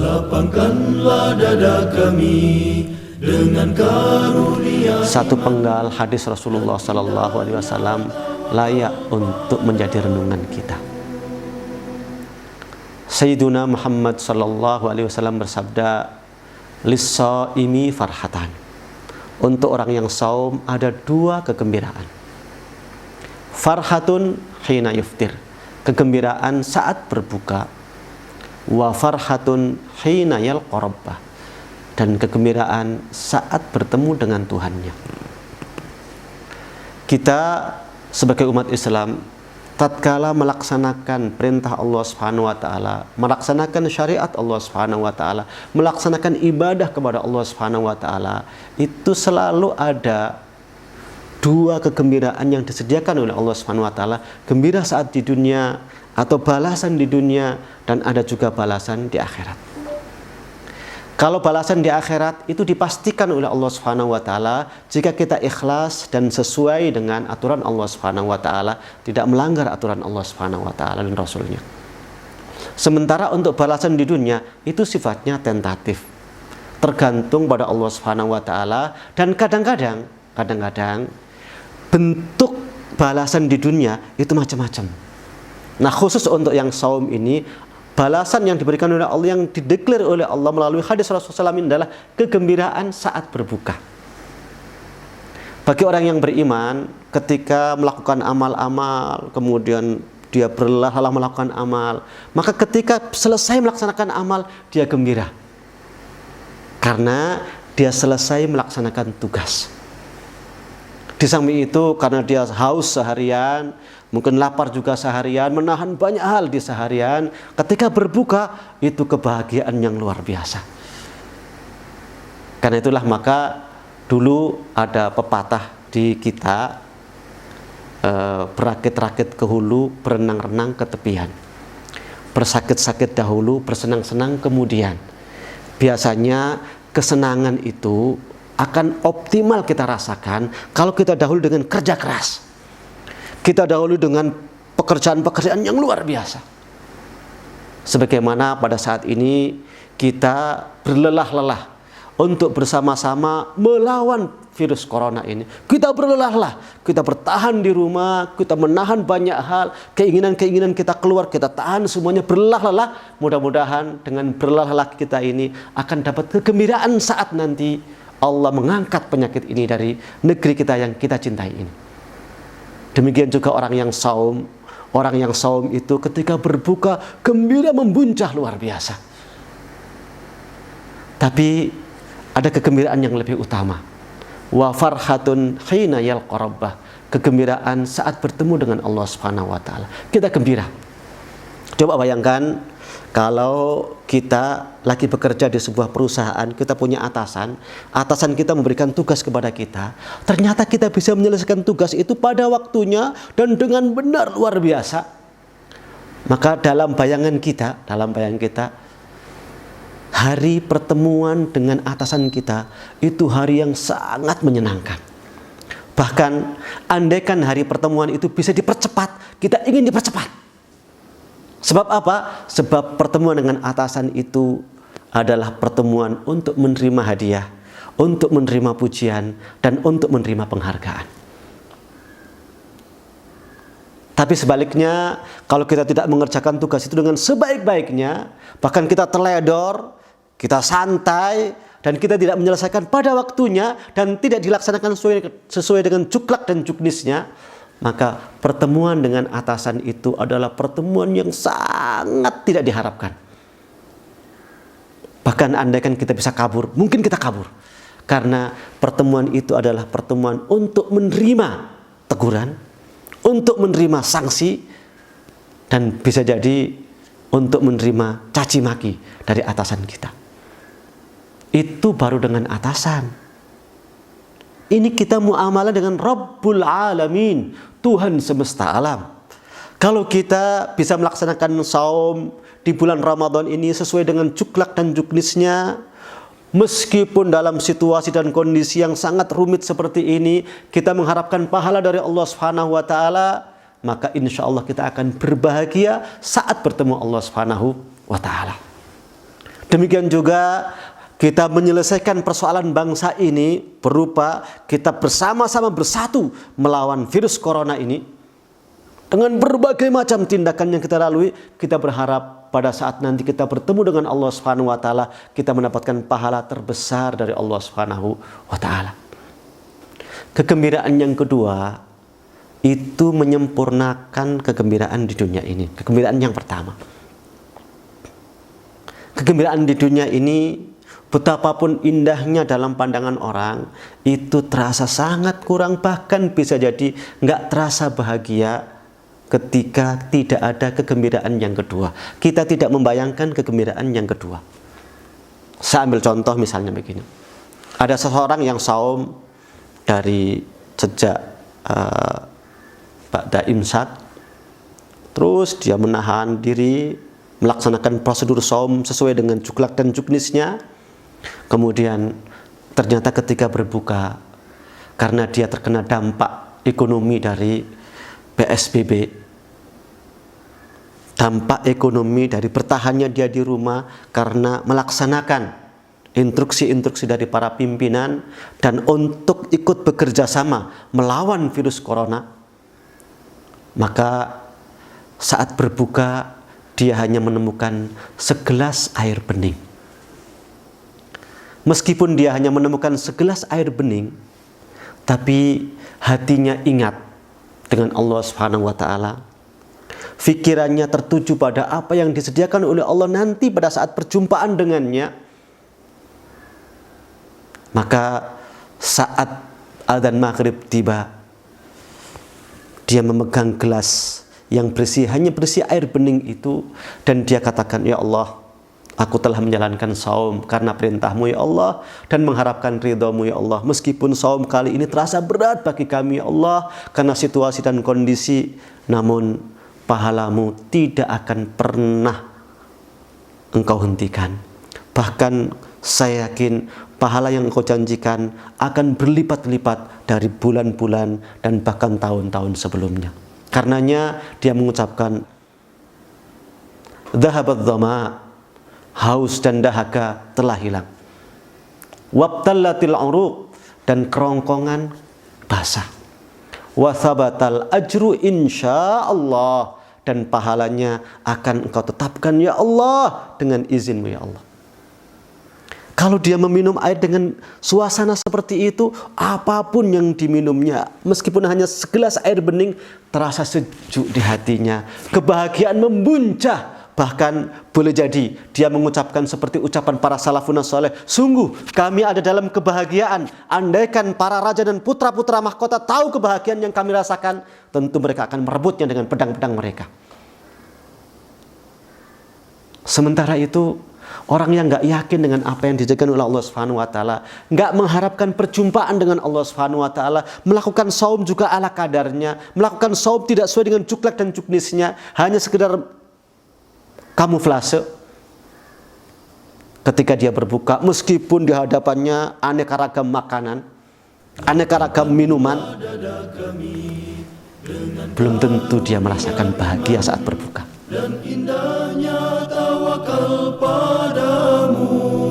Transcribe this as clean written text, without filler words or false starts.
Lapangkanlah dada kami dengan karunia. Satu penggal hadis Rasulullah Sallallahu Alaihi Wasallam layak untuk menjadi renungan kita. Sayyiduna Muhammad Sallallahu Alaihi Wasallam bersabda, lis-shaimi farhatan. Untuk orang yang saum ada dua kegembiraan. Farhatun hina yuftir, kegembiraan saat berbuka. Wa farhatun hina yalqa rabbah, dan kegembiraan saat bertemu dengan Tuhannya. Kita sebagai umat Islam tatkala melaksanakan perintah Allah Subhanahu wa taala, melaksanakan syariat Allah Subhanahu wa taala, melaksanakan ibadah kepada Allah Subhanahu wa taala, itu selalu ada dua kegembiraan yang disediakan oleh Allah Subhanahu wa taala, gembira saat di dunia atau balasan di dunia, dan ada juga balasan di akhirat. Kalau balasan di akhirat itu dipastikan oleh Allah Subhanahu wa taala jika kita ikhlas dan sesuai dengan aturan Allah Subhanahu wa taala, tidak melanggar aturan Allah Subhanahu wa taala dan Rasulnya. Sementara untuk balasan di dunia itu sifatnya tentatif, tergantung pada Allah Subhanahu wa taala, dan kadang-kadang bentuk balasan di dunia itu macam-macam. Nah, khusus untuk yang saum ini, balasan yang diberikan oleh Allah, yang dideklar oleh Allah melalui hadis Rasulullah SAW adalah kegembiraan saat berbuka. Bagi orang yang beriman, ketika melakukan amal-amal, kemudian dia berlelah-lelah melakukan amal, maka ketika selesai melaksanakan amal, dia gembira. Karena dia selesai melaksanakan tugas. Di samping itu, karena dia haus seharian, mungkin lapar juga seharian, menahan banyak hal di seharian, ketika berbuka itu kebahagiaan yang luar biasa. Karena itulah maka dulu ada pepatah di kita, berakit-rakit ke hulu, berenang-renang ke tepian. Bersakit-sakit dahulu, bersenang-senang kemudian. Biasanya kesenangan itu akan optimal kita rasakan kalau kita dahulu dengan kerja keras. Kita dahulu dengan pekerjaan-pekerjaan yang luar biasa. Sebagaimana pada saat ini kita berlelah-lelah untuk bersama-sama melawan virus corona ini. Kita berlelah-lelah, kita bertahan di rumah, kita menahan banyak hal, keinginan-keinginan kita keluar, kita tahan semuanya, berlelah-lelah. Mudah-mudahan dengan berlelah-lelah kita ini akan dapat kegembiraan saat nanti Allah mengangkat penyakit ini dari negeri kita yang kita cintai ini. Demikian juga orang yang saum. Orang yang saum itu ketika berbuka gembira membuncah luar biasa. Tapi ada kegembiraan yang lebih utama. Wa farhatun hina yalqa rabbah, kegembiraan saat bertemu dengan Allah Subhanahu wa taala. Kita gembira. Coba bayangkan kalau kita lagi bekerja di sebuah perusahaan, kita punya atasan kita memberikan tugas kepada kita, ternyata kita bisa menyelesaikan tugas itu pada waktunya dan dengan benar luar biasa. Maka dalam bayangan kita, hari pertemuan dengan atasan kita itu hari yang sangat menyenangkan. Bahkan andaikan hari pertemuan itu bisa dipercepat, kita ingin dipercepat. Sebab apa? Sebab pertemuan dengan atasan itu adalah pertemuan untuk menerima hadiah, untuk menerima pujian, dan untuk menerima penghargaan. Tapi sebaliknya, kalau kita tidak mengerjakan tugas itu dengan sebaik-baiknya, bahkan kita teledor, kita santai, dan kita tidak menyelesaikan pada waktunya, dan tidak dilaksanakan sesuai dengan juklak dan juknisnya, maka pertemuan dengan atasan itu adalah pertemuan yang sangat tidak diharapkan. Bahkan andaikan kita bisa kabur, mungkin kita kabur. Karena pertemuan itu adalah pertemuan untuk menerima teguran, untuk menerima sanksi, dan bisa jadi untuk menerima caci maki dari atasan kita. Itu baru dengan atasan. Ini kita muamalah dengan Rabbul Alamin, Tuhan semesta alam. Kalau kita bisa melaksanakan saum di bulan Ramadan ini sesuai dengan juklak dan juknisnya, meskipun dalam situasi dan kondisi yang sangat rumit seperti ini, kita mengharapkan pahala dari Allah Subhanahu wa taala, maka insya Allah kita akan berbahagia saat bertemu Allah Subhanahu wa taala. Demikian juga kita menyelesaikan persoalan bangsa ini berupa kita bersama-sama bersatu melawan virus corona ini. Dengan berbagai macam tindakan yang kita lalui, kita berharap pada saat nanti kita bertemu dengan Allah Subhanahu wa taala, kita mendapatkan pahala terbesar dari Allah Subhanahu wa taala. Kegembiraan yang kedua itu menyempurnakan kegembiraan di dunia ini. Kegembiraan yang pertama. Kegembiraan di dunia ini, betapapun indahnya dalam pandangan orang, itu terasa sangat kurang, bahkan bisa jadi nggak terasa bahagia ketika tidak ada kegembiraan yang kedua. Kita tidak membayangkan kegembiraan yang kedua. Saya ambil contoh misalnya begini. Ada seseorang yang saum dari sejak ba'da imsak, terus dia menahan diri, melaksanakan prosedur saum sesuai dengan juklak dan juknisnya. Kemudian ternyata ketika berbuka, karena dia terkena dampak ekonomi dari PSBB, dampak ekonomi dari bertahannya dia di rumah karena melaksanakan instruksi-instruksi dari para pimpinan dan untuk ikut bekerja sama melawan virus corona, maka saat berbuka dia hanya menemukan segelas air bening. Meskipun dia hanya menemukan segelas air bening, tapi hatinya ingat dengan Allah Subhanahu wa taala. Fikirannya tertuju pada apa yang disediakan oleh Allah nanti pada saat perjumpaan dengannya. Maka saat adzan maghrib tiba, dia memegang gelas yang hanya berisi air bening itu, dan dia katakan, ya Allah, aku telah menjalankan saum karena perintahmu ya Allah, dan mengharapkan ridhamu ya Allah. Meskipun saum kali ini terasa berat bagi kami ya Allah karena situasi dan kondisi, namun pahalamu tidak akan pernah engkau hentikan. Bahkan saya yakin pahala yang engkau janjikan akan berlipat-lipat dari bulan-bulan dan bahkan tahun-tahun sebelumnya. Karenanya dia mengucapkan, dhahabat dhama, haus dan dahaga telah hilang. Wabtallatil uruq, dan kerongkongan basah. Wa thabatal ajru insyaallah, dan pahalanya akan engkau tetapkan ya Allah dengan izinmu ya Allah. Kalau dia meminum air dengan suasana seperti itu, apapun yang diminumnya, meskipun hanya segelas air bening, terasa sejuk di hatinya, kebahagiaan membuncah. Bahkan boleh jadi dia mengucapkan seperti ucapan para salafun saleh, sungguh kami ada dalam kebahagiaan. Andaikan para raja dan putra-putra mahkota tahu kebahagiaan yang kami rasakan, tentu mereka akan merebutnya dengan pedang-pedang mereka. Sementara itu, orang yang nggak yakin dengan apa yang dijaga oleh Allah Subhanahu wa taala, nggak mengharapkan perjumpaan dengan Allah Subhanahu wa taala, melakukan saum juga ala kadarnya, melakukan saum tidak sesuai dengan juklak dan juknisnya, hanya sekedar kamuflase. Ketika dia berbuka, meskipun di hadapannya aneka ragam makanan, aneka ragam minuman, belum tentu dia merasakan bahagia saat berbuka. Dan indahnya tawakal padamu.